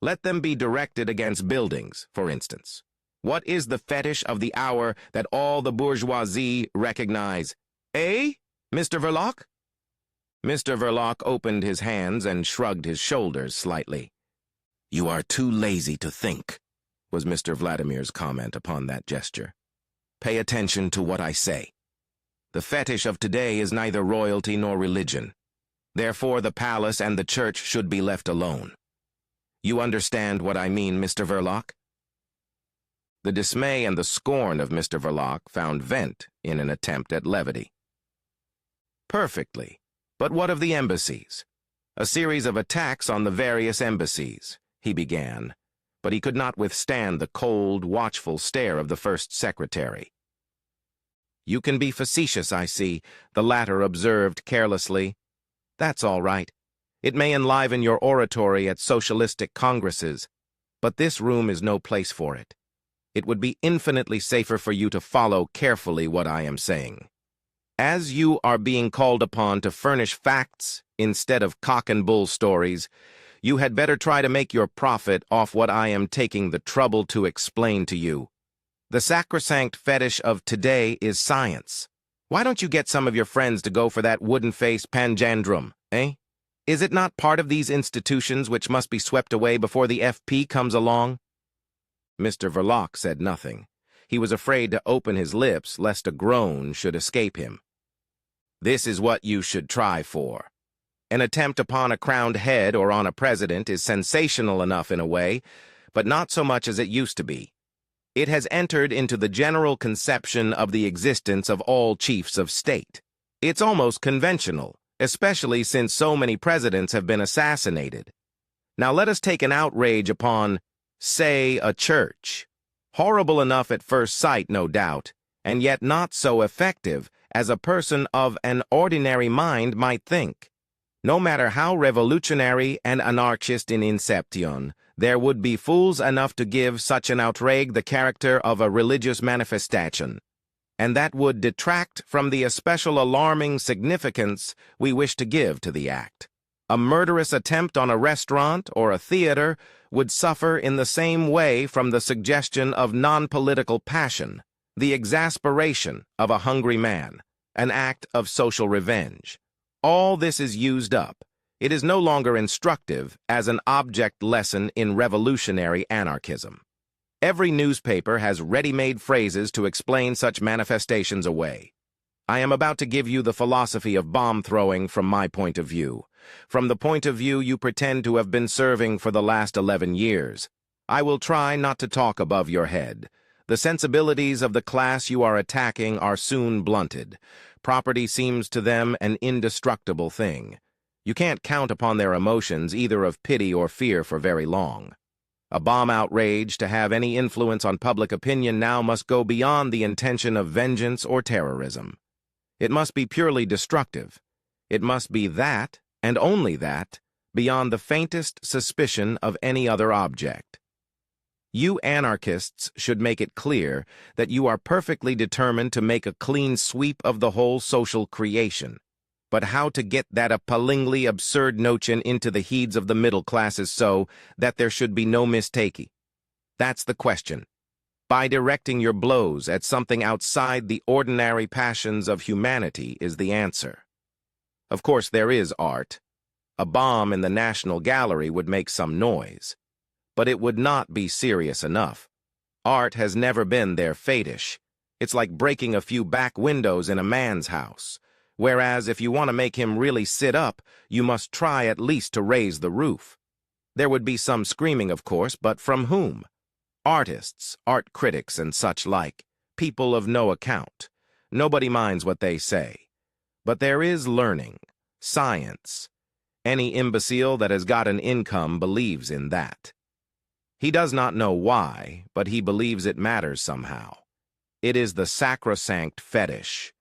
Let them be directed against buildings, for instance. What is the fetish of the hour that all the bourgeoisie recognize? Eh, Mr. Verlock?" Mr. Verlock opened his hands and shrugged his shoulders slightly. "You are too lazy to think," was Mr. Vladimir's comment upon that gesture. "Pay attention to what I say. The fetish of today is neither royalty nor religion. Therefore the palace and the church should be left alone. You understand what I mean, Mr. Verlock?" The dismay and the scorn of Mr. Verlock found vent in an attempt at levity. "Perfectly. But what of the embassies? A series of attacks on the various embassies," he began, but he could not withstand the cold, watchful stare of the first secretary. "You can be facetious, I see," the latter observed carelessly. "That's all right. It may enliven your oratory at socialistic congresses, but this room is no place for it. It would be infinitely safer for you to follow carefully what I am saying. As you are being called upon to furnish facts instead of cock-and-bull stories, you had better try to make your profit off what I am taking the trouble to explain to you. The sacrosanct fetish of today is science. Why don't you get some of your friends to go for that wooden-faced panjandrum, eh? Is it not part of these institutions which must be swept away before the FP comes along? Mr. Verlock said nothing. He was afraid to open his lips lest a groan should escape him. This is what you should try for. An attempt upon a crowned head or on a president is sensational enough in a way, but not so much as it used to be. It has entered into the general conception of the existence of all chiefs of state. It's almost conventional, especially since so many presidents have been assassinated. Now let us take an outrage upon, say, a church. Horrible enough at first sight, no doubt, and yet not so effective as a person of an ordinary mind might think. No matter how revolutionary and anarchist in inception, there would be fools enough to give such an outrage the character of a religious manifestation, and that would detract from the especial alarming significance we wish to give to the act. A murderous attempt on a restaurant or a theater would suffer in the same way from the suggestion of non-political passion, the exasperation of a hungry man, an act of social revenge. All this is used up. It is no longer instructive as an object lesson in revolutionary anarchism. Every newspaper has ready-made phrases to explain such manifestations away. I am about to give you the philosophy of bomb-throwing from my point of view, from the point of view you pretend to have been serving for the last 11 years. I will try not to talk above your head. The sensibilities of the class you are attacking are soon blunted. Property seems to them an indestructible thing. You can't count upon their emotions either of pity or fear for very long. A bomb outrage to have any influence on public opinion now must go beyond the intention of vengeance or terrorism. It must be purely destructive. It must be that, and only that, beyond the faintest suspicion of any other object. You anarchists should make it clear that you are perfectly determined to make a clean sweep of the whole social creation. But how to get that appallingly absurd notion into the heads of the middle classes so that there should be no mistake? That's the question. By directing your blows at something outside the ordinary passions of humanity is the answer. Of course, there is art. A bomb in the National Gallery would make some noise. But it would not be serious enough. Art has never been their fetish. It's like breaking a few back windows in a man's house. Whereas if you want to make him really sit up, you must try at least to raise the roof. There would be some screaming, of course, but from whom? Artists, art critics, and such like. People of no account. Nobody minds what they say. But there is learning, science. Any imbecile that has got an income believes in that. He does not know why, but he believes it matters somehow. It is the sacrosanct fetish.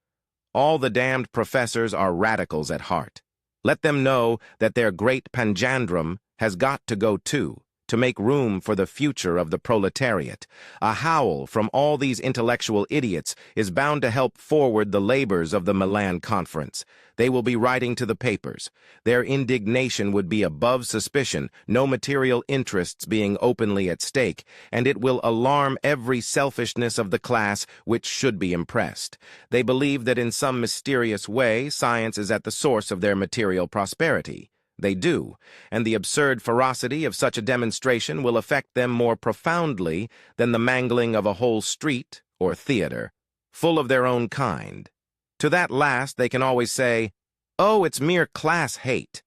All the damned professors are radicals at heart. Let them know that their great panjandrum has got to go too, to make room for the future of the proletariat. A howl from all these intellectual idiots is bound to help forward the labors of the Milan Conference. They will be writing to the papers. Their indignation would be above suspicion, no material interests being openly at stake, and it will alarm every selfishness of the class which should be impressed. They believe that in some mysterious way science is at the source of their material prosperity. They do, and the absurd ferocity of such a demonstration will affect them more profoundly than the mangling of a whole street or theater, full of their own kind. To that last they can always say, "Oh, it's mere class hate."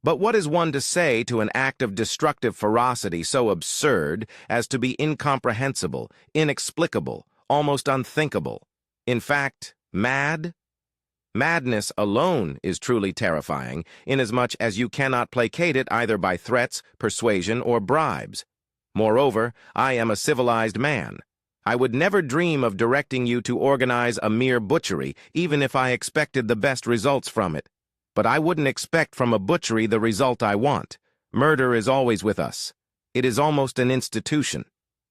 But what is one to say to an act of destructive ferocity so absurd as to be incomprehensible, inexplicable, almost unthinkable? In fact, mad? Madness alone is truly terrifying, inasmuch as you cannot placate it either by threats, persuasion, or bribes. Moreover, I am a civilized man. I would never dream of directing you to organize a mere butchery, even if I expected the best results from it. But I wouldn't expect from a butchery the result I want. Murder is always with us. It is almost an institution.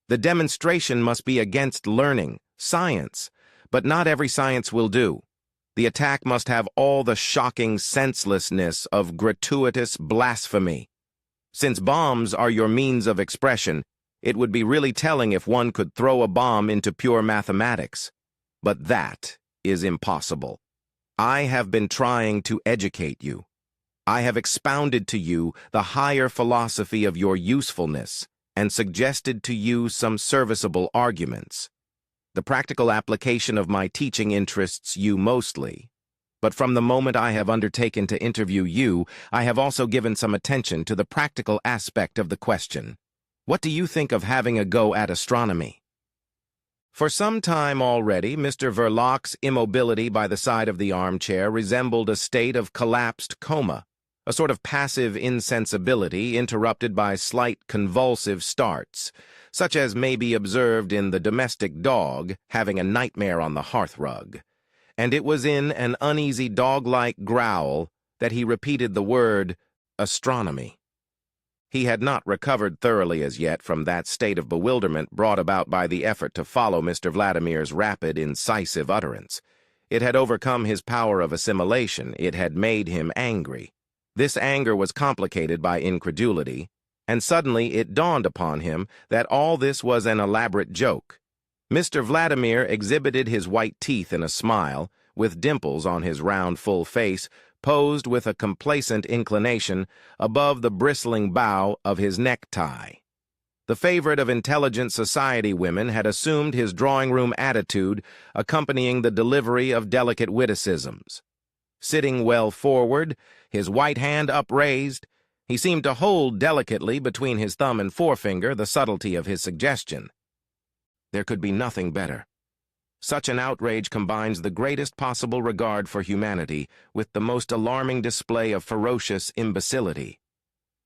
The demonstration must be against learning, science, but not every science will do. The attack must have all the shocking senselessness of gratuitous blasphemy. Since bombs are your means of expression, it would be really telling if one could throw a bomb into pure mathematics. But that is impossible. I have been trying to educate you. I have expounded to you the higher philosophy of your usefulness and suggested to you some serviceable arguments. The practical application of my teaching interests you mostly. But from the moment I have undertaken to interview you, I have also given some attention to the practical aspect of the question. What do you think of having a go at astronomy? For some time already, Mr. Verlock's immobility by the side of the armchair resembled a state of collapsed coma, a sort of passive insensibility interrupted by slight convulsive starts, such as may be observed in the domestic dog having a nightmare on the hearthrug. And it was in an uneasy dog-like growl that he repeated the word astronomy. He had not recovered thoroughly as yet from that state of bewilderment brought about by the effort to follow Mr. Vladimir's rapid, incisive utterance. It had overcome his power of assimilation. It had made him angry. This anger was complicated by incredulity, and suddenly it dawned upon him that all this was an elaborate joke. Mr. Vladimir exhibited his white teeth in a smile, with dimples on his round, full face, posed with a complacent inclination above the bristling bow of his necktie. The favorite of intelligent society women had assumed his drawing-room attitude, accompanying the delivery of delicate witticisms. Sitting well forward, his white hand upraised, he seemed to hold delicately between his thumb and forefinger the subtlety of his suggestion. There could be nothing better. Such an outrage combines the greatest possible regard for humanity with the most alarming display of ferocious imbecility.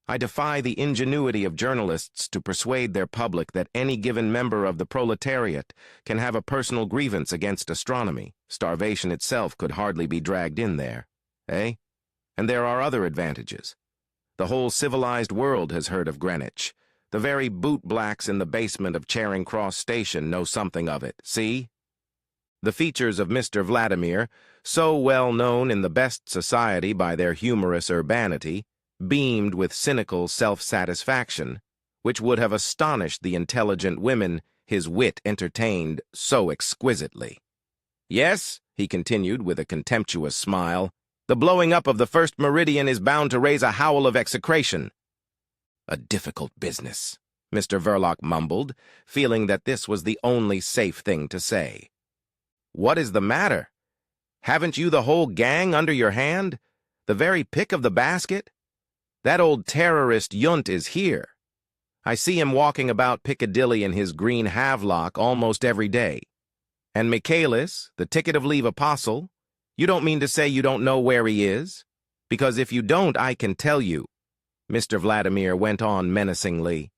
I defy the ingenuity of journalists to persuade their public that any given member of the proletariat can have a personal grievance against astronomy. Starvation itself could hardly be dragged in there, eh? And there are other advantages. The whole civilized world has heard of Greenwich. The very bootblacks in the basement of Charing Cross Station know something of it, see? The features of Mr. Vladimir, so well known in the best society by their humorous urbanity, beamed with cynical self-satisfaction, which would have astonished the intelligent women his wit entertained so exquisitely. Yes, he continued with a contemptuous smile, the blowing up of the first meridian is bound to raise a howl of execration. A difficult business, Mr. Verlock mumbled, feeling that this was the only safe thing to say. What is the matter? Haven't you the whole gang under your hand? The very pick of the basket? That old terrorist Yunt is here. I see him walking about Piccadilly in his green Havelock almost every day. And Michaelis, the ticket of leave apostle, you don't mean to say you don't know where he is? Because if you don't, I can tell you, Mr. Vladimir went on menacingly.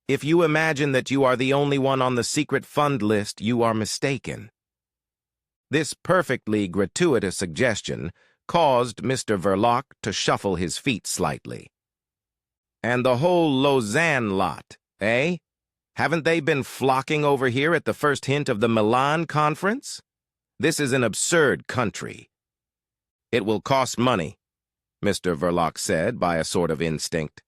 If you imagine that you are the only one on the secret fund list, you are mistaken. This perfectly gratuitous suggestion caused Mr. Verlock to shuffle his feet slightly. And the whole Lausanne lot, eh? Haven't they been flocking over here at the first hint of the Milan conference? This is an absurd country. It will cost money, Mr. Verlock said by a sort of instinct.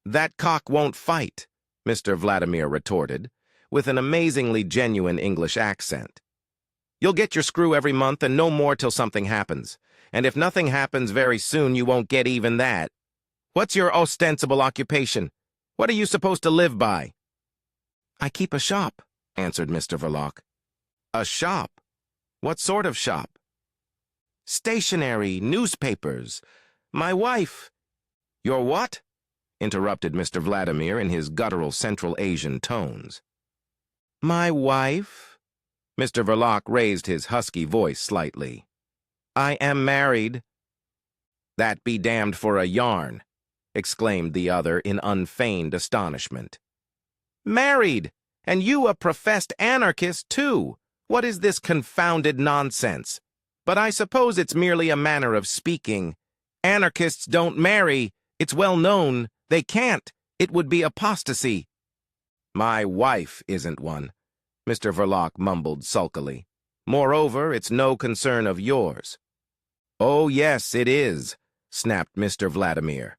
That cock won't fight, Mr. Vladimir retorted, with an amazingly genuine English accent. You'll get your screw every month and no more till something happens. And if nothing happens very soon, you won't get even that. What's your ostensible occupation? What are you supposed to live by? I keep a shop, answered Mr. Verlock. A shop? What sort of shop? Stationery, newspapers. My wife. Your what? Interrupted Mr. Vladimir in his guttural Central Asian tones. My wife? Mr. Verlock raised his husky voice slightly. I am married. That be damned for a yarn, exclaimed the other in unfeigned astonishment. Married! And you a professed anarchist, too! What is this confounded nonsense? But I suppose it's merely a manner of speaking. Anarchists don't marry. It's well known. They can't. It would be apostasy. My wife isn't one, Mr. Verlock mumbled sulkily. Moreover, it's no concern of yours. Oh, yes, it is, snapped Mr. Vladimir.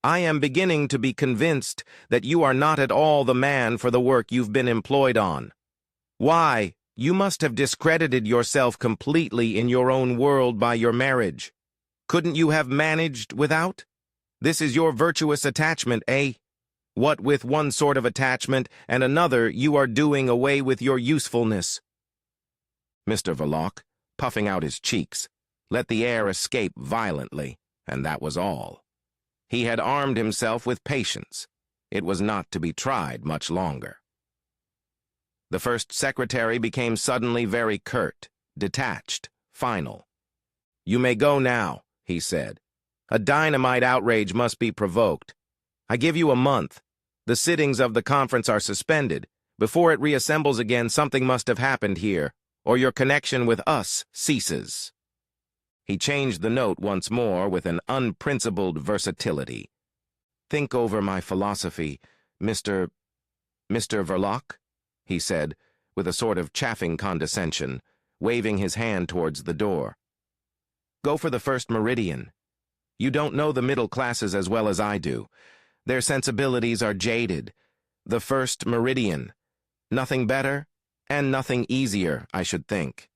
I am beginning to be convinced that you are not at all the man for the work you've been employed on. Why, you must have discredited yourself completely in your own world by your marriage. Couldn't you have managed without? This is your virtuous attachment, eh? What with one sort of attachment and another you are doing away with your usefulness." Mr. Verlock, puffing out his cheeks, let the air escape violently, and that was all. He had armed himself with patience. It was not to be tried much longer. The first secretary became suddenly very curt, detached, final. "You may go now," he said. "A dynamite outrage must be provoked. I give you a month. The sittings of the conference are suspended. Before it reassembles again, something must have happened here, or your connection with us ceases." He changed the note once more with an unprincipled versatility. "Think over my philosophy, Mr. Verlock," he said, with a sort of chaffing condescension, waving his hand towards the door. "Go for the first meridian. You don't know the middle classes as well as I do. Their sensibilities are jaded. The first meridian. Nothing better, and nothing easier, I should think."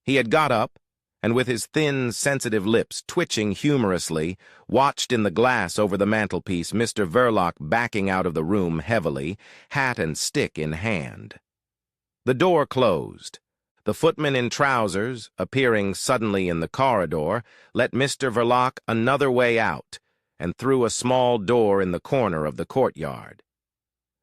He had got up, and with his thin, sensitive lips twitching humorously, watched in the glass over the mantelpiece Mr. Verlock backing out of the room heavily, hat and stick in hand. The door closed. The footman in trousers, appearing suddenly in the corridor, let Mr. Verlock another way out, and through a small door in the corner of the courtyard.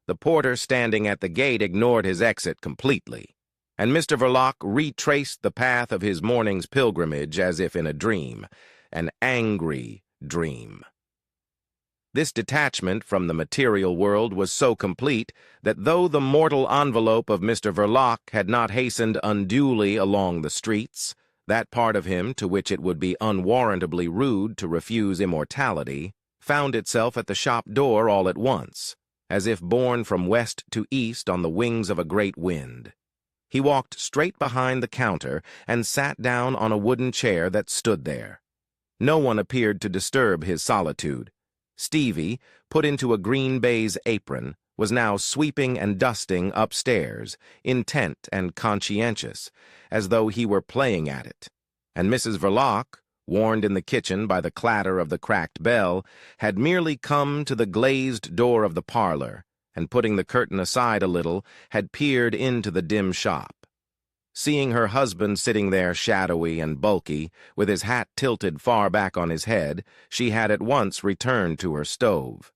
The porter standing at the gate ignored his exit completely, and Mr. Verlock retraced the path of his morning's pilgrimage as if in a dream, an angry dream. This detachment from the material world was so complete that though the mortal envelope of Mr. Verlock had not hastened unduly along the streets, that part of him to which it would be unwarrantably rude to refuse immortality found itself at the shop door all at once, as if borne from west to east on the wings of a great wind. He walked straight behind the counter and sat down on a wooden chair that stood there. No one appeared to disturb his solitude. Stevie, put into a green baize apron, was now sweeping and dusting upstairs, intent and conscientious, as though he were playing at it, and Mrs. Verlock, warned in the kitchen by the clatter of the cracked bell, had merely come to the glazed door of the parlor, and putting the curtain aside a little, had peered into the dim shop. Seeing her husband sitting there shadowy and bulky, with his hat tilted far back on his head, she had at once returned to her stove.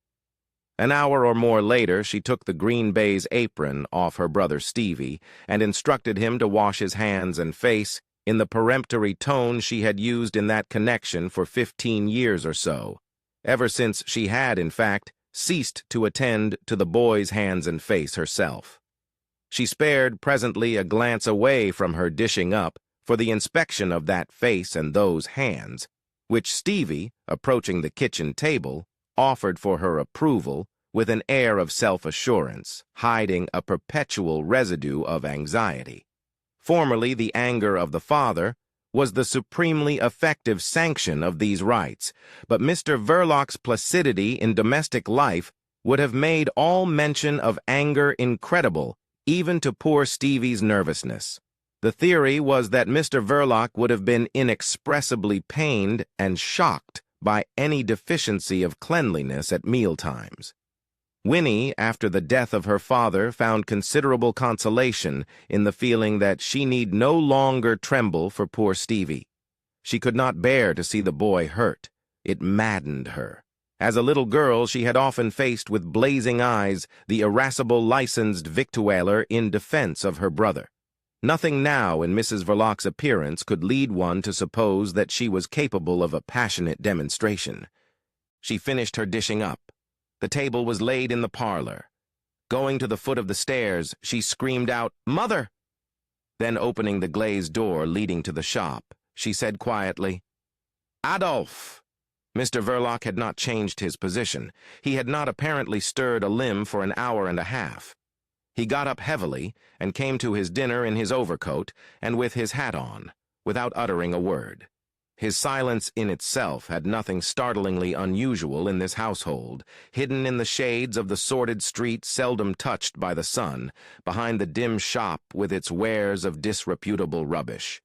An hour or more later, she took the green baize apron off her brother Stevie and instructed him to wash his hands and face in the peremptory tone she had used in that connection for 15 years or so, ever since she had, in fact, ceased to attend to the boy's hands and face herself. She spared presently a glance away from her dishing up for the inspection of that face and those hands, which Stevie, approaching the kitchen table, offered for her approval with an air of self-assurance, hiding a perpetual residue of anxiety. Formerly, the anger of the father was the supremely effective sanction of these rites, but Mr. Verlock's placidity in domestic life would have made all mention of anger incredible, even to poor Stevie's nervousness. The theory was that Mr. Verlock would have been inexpressibly pained and shocked by any deficiency of cleanliness at mealtimes. Winnie, after the death of her father, found considerable consolation in the feeling that she need no longer tremble for poor Stevie. She could not bear to see the boy hurt. It maddened her. As a little girl, she had often faced with blazing eyes the irascible licensed victualler in defense of her brother. Nothing now in Mrs. Verlock's appearance could lead one to suppose that she was capable of a passionate demonstration. She finished her dishing up. The table was laid in the parlor. Going to the foot of the stairs, she screamed out, "Mother!" Then opening the glazed door leading to the shop, she said quietly, "Adolphe!" Mr. Verlock had not changed his position. He had not apparently stirred a limb for an hour and a half. He got up heavily and came to his dinner in his overcoat and with his hat on, without uttering a word. His silence in itself had nothing startlingly unusual in this household, hidden in the shades of the sordid street seldom touched by the sun, behind the dim shop with its wares of disreputable rubbish.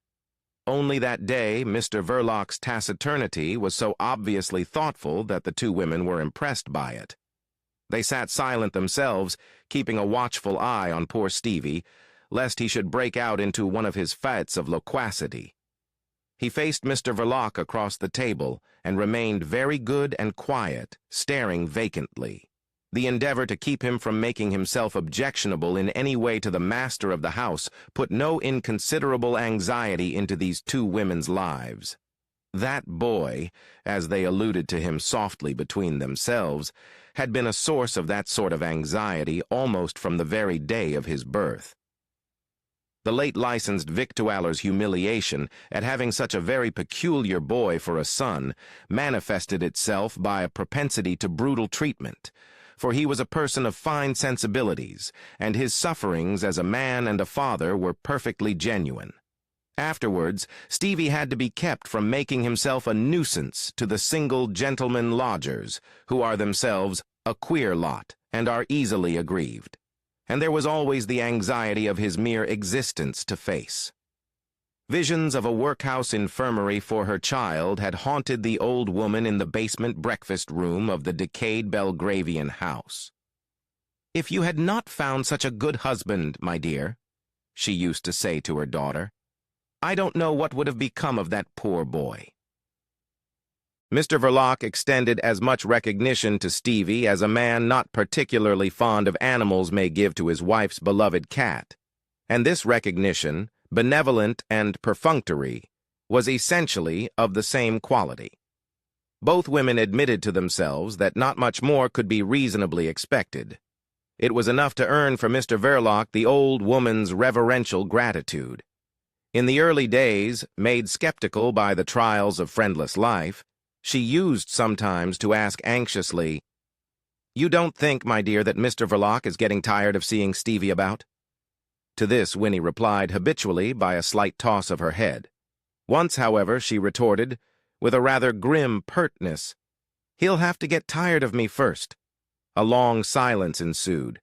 only that day Mr. Verlock's taciturnity was so obviously thoughtful that the two women were impressed by it. They sat silent themselves, keeping a watchful eye on poor Stevie, lest he should break out into one of his fits of loquacity. He faced Mr. Verlock across the table and remained very good and quiet, staring vacantly. The endeavor to keep him from making himself objectionable in any way to the master of the house put no inconsiderable anxiety into these two women's lives. That boy, as they alluded to him softly between themselves, had been a source of that sort of anxiety almost from the very day of his birth. The late licensed victualler's humiliation at having such a very peculiar boy for a son manifested itself by a propensity to brutal treatment, for he was a person of fine sensibilities, and his sufferings as a man and a father were perfectly genuine. Afterwards, Stevie had to be kept from making himself a nuisance to the single gentlemen lodgers, who are themselves a queer lot and are easily aggrieved. And there was always the anxiety of his mere existence to face. Visions of a workhouse infirmary for her child had haunted the old woman in the basement breakfast room of the decayed Belgravian house. "If you had not found such a good husband, my dear," she used to say to her daughter, "I don't know what would have become of that poor boy." Mr. Verlock extended as much recognition to Stevie as a man not particularly fond of animals may give to his wife's beloved cat, and this recognition, benevolent and perfunctory, was essentially of the same quality. Both women admitted to themselves that not much more could be reasonably expected. It was enough to earn for Mr. Verlock the old woman's reverential gratitude. In the early days, made skeptical by the trials of friendless life, she used sometimes to ask anxiously, "You don't think, my dear, that Mr. Verlock is getting tired of seeing Stevie about?" To this Winnie replied habitually by a slight toss of her head. Once, however, she retorted, with a rather grim pertness, "He'll have to get tired of me first." A long silence ensued.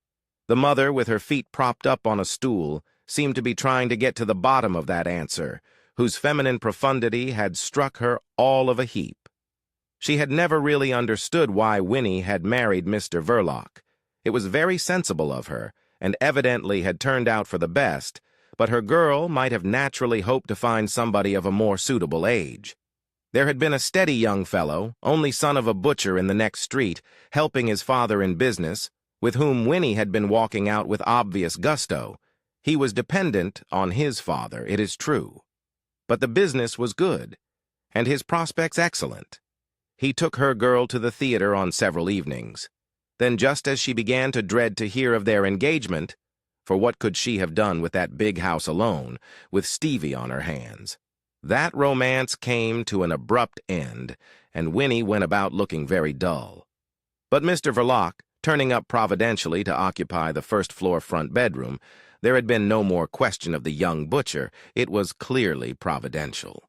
The mother, with her feet propped up on a stool, seemed to be trying to get to the bottom of that answer, whose feminine profundity had struck her all of a heap. She had never really understood why Winnie had married Mr. Verlock. It was very sensible of her, and evidently had turned out for the best, but her girl might have naturally hoped to find somebody of a more suitable age. There had been a steady young fellow, only son of a butcher in the next street, helping his father in business, with whom Winnie had been walking out with obvious gusto. He was dependent on his father, it is true. But the business was good, and his prospects excellent. He took her girl to the theater on several evenings. Then, just as she began to dread to hear of their engagement, for what could she have done with that big house alone, with Stevie on her hands? That romance came to an abrupt end, and Winnie went about looking very dull. But Mr. Verlock, turning up providentially to occupy the first-floor front bedroom, there had been no more question of the young butcher. It was clearly providential.